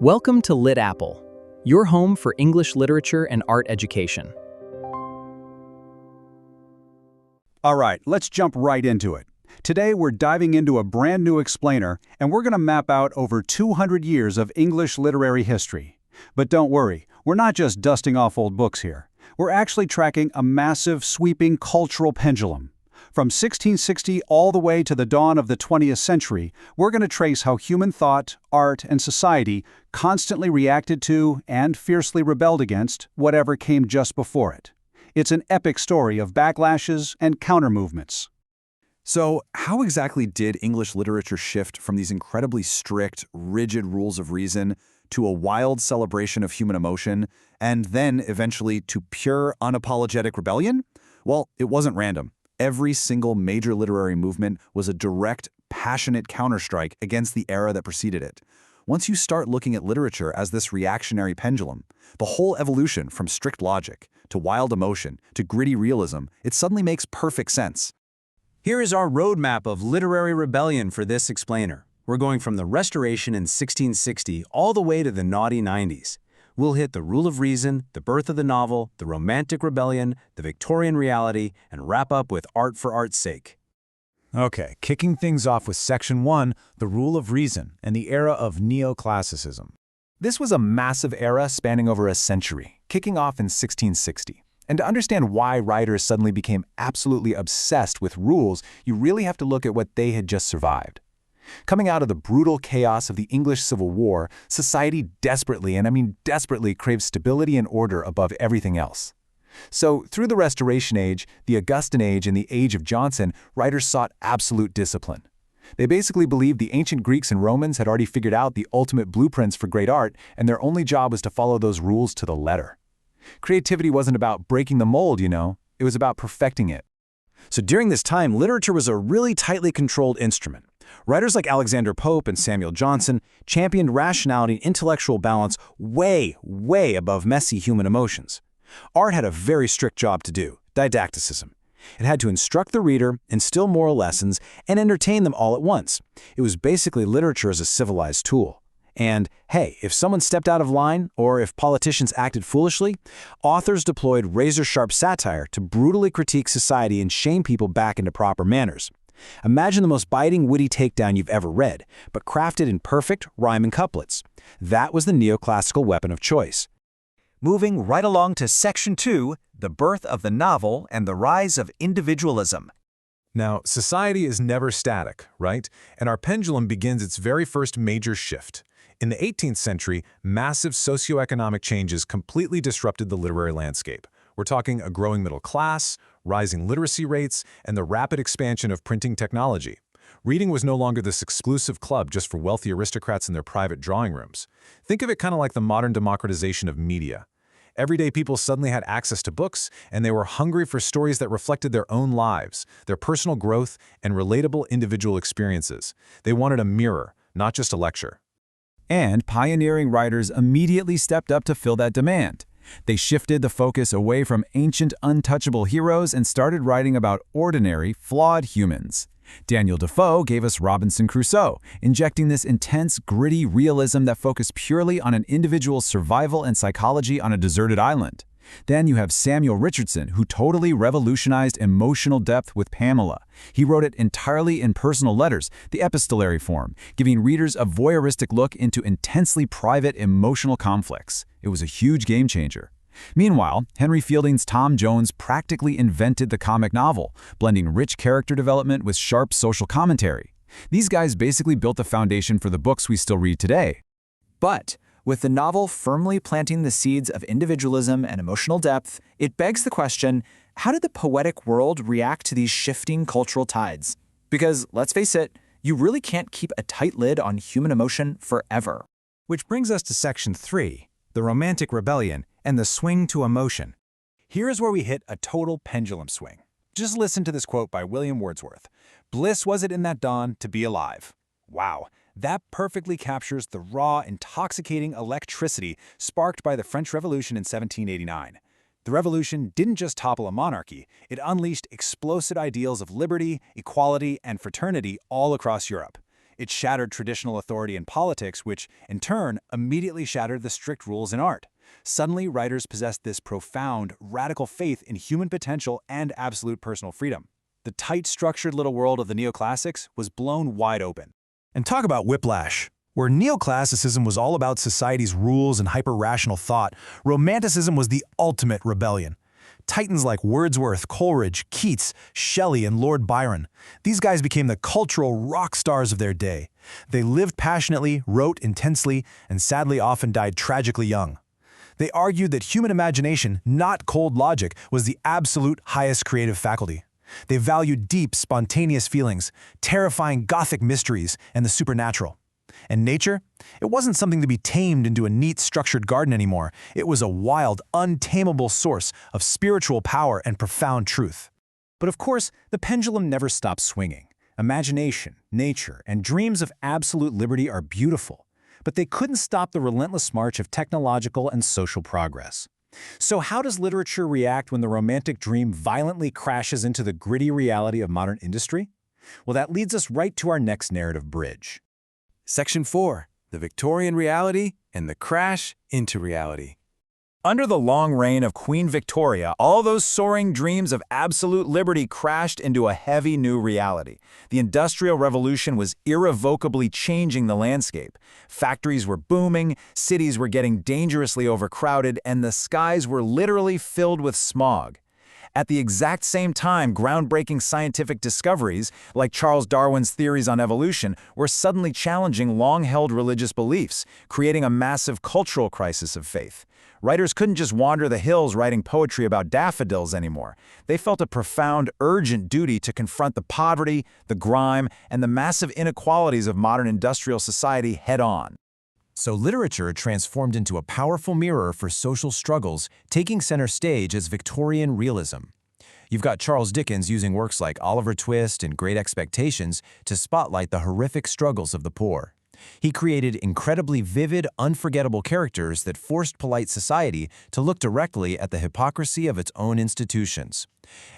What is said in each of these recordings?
Welcome to Lit Apple, your home for English literature and art education. All right, let's jump right into it. Today we're diving into a brand new explainer, and we're going to map out over 200 years of English literary history. But don't worry, we're not just dusting off old books here. We're actually tracking a massive, sweeping cultural pendulum. From 1660 all the way to the dawn of the 20th century, we're going to trace how human thought, art, and society constantly reacted to and fiercely rebelled against whatever came just before it. It's an epic story of backlashes and counter-movements. So, how exactly did English literature shift from these incredibly strict, rigid rules of reason to a wild celebration of human emotion, and then eventually to pure, unapologetic rebellion? Well, it wasn't random. Every single major literary movement was a direct, passionate counterstrike against the era that preceded it. Once you start looking at literature as this reactionary pendulum, the whole evolution from strict logic to wild emotion to gritty realism, it suddenly makes perfect sense. Here is our roadmap of literary rebellion for this explainer. We're going from the Restoration in 1660 all the way to the naughty 90s. We'll hit the rule of reason, the birth of the novel, the Romantic Rebellion, the Victorian reality, and wrap up with art for art's sake. Okay, kicking things off with Section 1, the rule of reason, and the era of Neoclassicism. This was a massive era spanning over a century, kicking off in 1660. And to understand why writers suddenly became absolutely obsessed with rules, you really have to look at what they had just survived. Coming out of the brutal chaos of the English Civil War, society desperately, and I mean desperately, craved stability and order above everything else. So, through the Restoration Age, the Augustan Age, and the Age of Johnson, writers sought absolute discipline. They basically believed the ancient Greeks and Romans had already figured out the ultimate blueprints for great art, and their only job was to follow those rules to the letter. Creativity wasn't about breaking the mold, it was about perfecting it. So during this time, literature was a really tightly controlled instrument. Writers like Alexander Pope and Samuel Johnson championed rationality and intellectual balance way, way above messy human emotions. Art had a very strict job to do, didacticism. It had to instruct the reader, instill moral lessons, and entertain them all at once. It was basically literature as a civilized tool. And, hey, if someone stepped out of line, or if politicians acted foolishly, authors deployed razor-sharp satire to brutally critique society and shame people back into proper manners. Imagine the most biting, witty takedown you've ever read, but crafted in perfect rhyme and couplets. That was the neoclassical weapon of choice. Moving right along to Section 2, the birth of the novel and the rise of individualism. Now, society is never static, right? And our pendulum begins its very first major shift. In the 18th century, massive socioeconomic changes completely disrupted the literary landscape. We're talking a growing middle class, rising literacy rates, and the rapid expansion of printing technology. Reading was no longer this exclusive club just for wealthy aristocrats in their private drawing rooms. Think of it kind of like the modern democratization of media. Everyday people suddenly had access to books, and they were hungry for stories that reflected their own lives, their personal growth, and relatable individual experiences. They wanted a mirror, not just a lecture. And pioneering writers immediately stepped up to fill that demand. They shifted the focus away from ancient, untouchable heroes and started writing about ordinary, flawed humans. Daniel Defoe gave us Robinson Crusoe, injecting this intense, gritty realism that focused purely on an individual's survival and psychology on a deserted island. Then you have Samuel Richardson, who totally revolutionized emotional depth with Pamela. He wrote it entirely in personal letters, the epistolary form, giving readers a voyeuristic look into intensely private emotional conflicts. It was a huge game changer. Meanwhile, Henry Fielding's Tom Jones practically invented the comic novel, blending rich character development with sharp social commentary. These guys basically built the foundation for the books we still read today. But with the novel firmly planting the seeds of individualism and emotional depth, it begs the question, how did the poetic world react to these shifting cultural tides? Because, let's face it, you really can't keep a tight lid on human emotion forever. Which brings us to Section 3, the Romantic Rebellion and the swing to emotion. Here's where we hit a total pendulum swing. Just listen to this quote by William Wordsworth. "Bliss was it in that dawn to be alive." Wow. That perfectly captures the raw, intoxicating electricity sparked by the French Revolution in 1789. The revolution didn't just topple a monarchy, it unleashed explosive ideals of liberty, equality, and fraternity all across Europe. It shattered traditional authority in politics, which, in turn, immediately shattered the strict rules in art. Suddenly, writers possessed this profound, radical faith in human potential and absolute personal freedom. The tight, structured little world of the neoclassics was blown wide open. And talk about whiplash. Where neoclassicism was all about society's rules and hyper-rational thought, Romanticism was the ultimate rebellion. Titans like Wordsworth, Coleridge, Keats, Shelley, and Lord Byron. These guys became the cultural rock stars of their day. They lived passionately, wrote intensely, and sadly often died tragically young. They argued that human imagination, not cold logic, was the absolute highest creative faculty. They valued deep, spontaneous feelings, terrifying Gothic mysteries, and the supernatural. And nature? It wasn't something to be tamed into a neat, structured garden anymore. It was a wild, untamable source of spiritual power and profound truth. But of course, the pendulum never stops swinging. Imagination, nature, and dreams of absolute liberty are beautiful, but they couldn't stop the relentless march of technological and social progress. So how does literature react when the romantic dream violently crashes into the gritty reality of modern industry? Well, that leads us right to our next narrative bridge. Section 4. The Victorian Reality and the Crash into Reality. Under the long reign of Queen Victoria, all those soaring dreams of absolute liberty crashed into a heavy new reality. The Industrial Revolution was irrevocably changing the landscape. Factories were booming, cities were getting dangerously overcrowded, and the skies were literally filled with smog. At the exact same time, groundbreaking scientific discoveries, like Charles Darwin's theories on evolution, were suddenly challenging long-held religious beliefs, creating a massive cultural crisis of faith. Writers couldn't just wander the hills writing poetry about daffodils anymore. They felt a profound, urgent duty to confront the poverty, the grime, and the massive inequalities of modern industrial society head-on. So literature transformed into a powerful mirror for social struggles, taking center stage as Victorian Realism. You've got Charles Dickens using works like Oliver Twist and Great Expectations to spotlight the horrific struggles of the poor. He created incredibly vivid, unforgettable characters that forced polite society to look directly at the hypocrisy of its own institutions.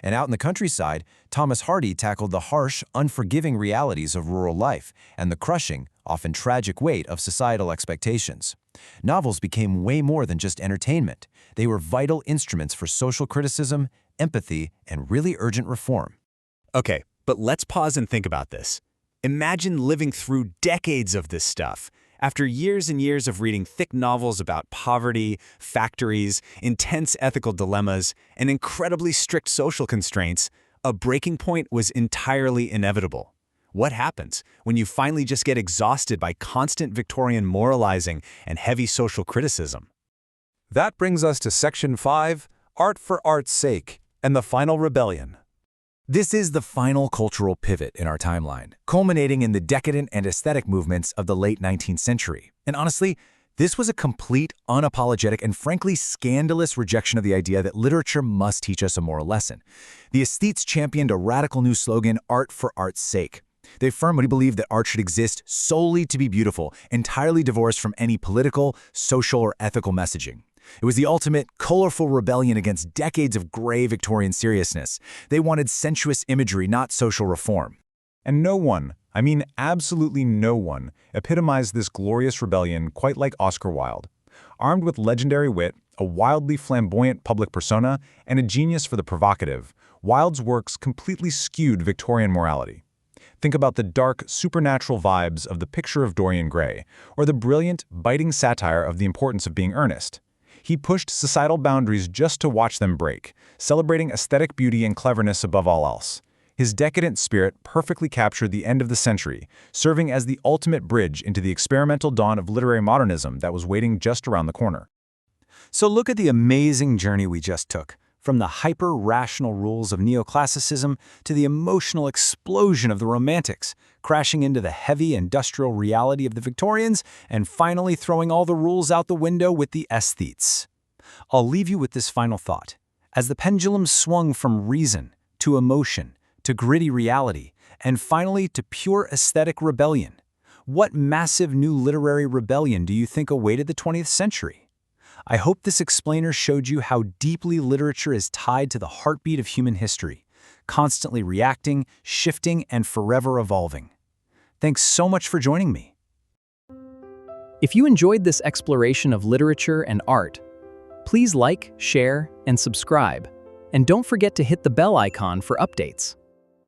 And out in the countryside, Thomas Hardy tackled the harsh, unforgiving realities of rural life and the crushing, often tragic weight of societal expectations. Novels became way more than just entertainment. They were vital instruments for social criticism, empathy, and really urgent reform. Okay, but let's pause and think about this. Imagine living through decades of this stuff. After years and years of reading thick novels about poverty, factories, intense ethical dilemmas, and incredibly strict social constraints, a breaking point was entirely inevitable. What happens when you finally just get exhausted by constant Victorian moralizing and heavy social criticism? That brings us to Section 5, Art for Art's Sake, and the Final Rebellion. This is the final cultural pivot in our timeline, culminating in the decadent and aesthetic movements of the late 19th century. And honestly, this was a complete, unapologetic, and frankly scandalous rejection of the idea that literature must teach us a moral lesson. The aesthetes championed a radical new slogan, art for art's sake. They firmly believed that art should exist solely to be beautiful, entirely divorced from any political, social, or ethical messaging. It was the ultimate, colorful rebellion against decades of gray Victorian seriousness. They wanted sensuous imagery, not social reform. And no one, I mean absolutely no one, epitomized this glorious rebellion quite like Oscar Wilde. Armed with legendary wit, a wildly flamboyant public persona, and a genius for the provocative, Wilde's works completely skewed Victorian morality. Think about the dark, supernatural vibes of The Picture of Dorian Gray, or the brilliant, biting satire of The Importance of Being Earnest. He pushed societal boundaries just to watch them break, celebrating aesthetic beauty and cleverness above all else. His decadent spirit perfectly captured the end of the century, serving as the ultimate bridge into the experimental dawn of literary modernism that was waiting just around the corner. So look at the amazing journey we just took, from the hyper-rational rules of neoclassicism to the emotional explosion of the Romantics, crashing into the heavy industrial reality of the Victorians, and finally throwing all the rules out the window with the aesthetes. I'll leave you with this final thought. As the pendulum swung from reason to emotion to gritty reality, and finally to pure aesthetic rebellion, what massive new literary rebellion do you think awaited the 20th century? I hope this explainer showed you how deeply literature is tied to the heartbeat of human history, constantly reacting, shifting, and forever evolving. Thanks so much for joining me. If you enjoyed this exploration of literature and art, please like, share, and subscribe. And don't forget to hit the bell icon for updates.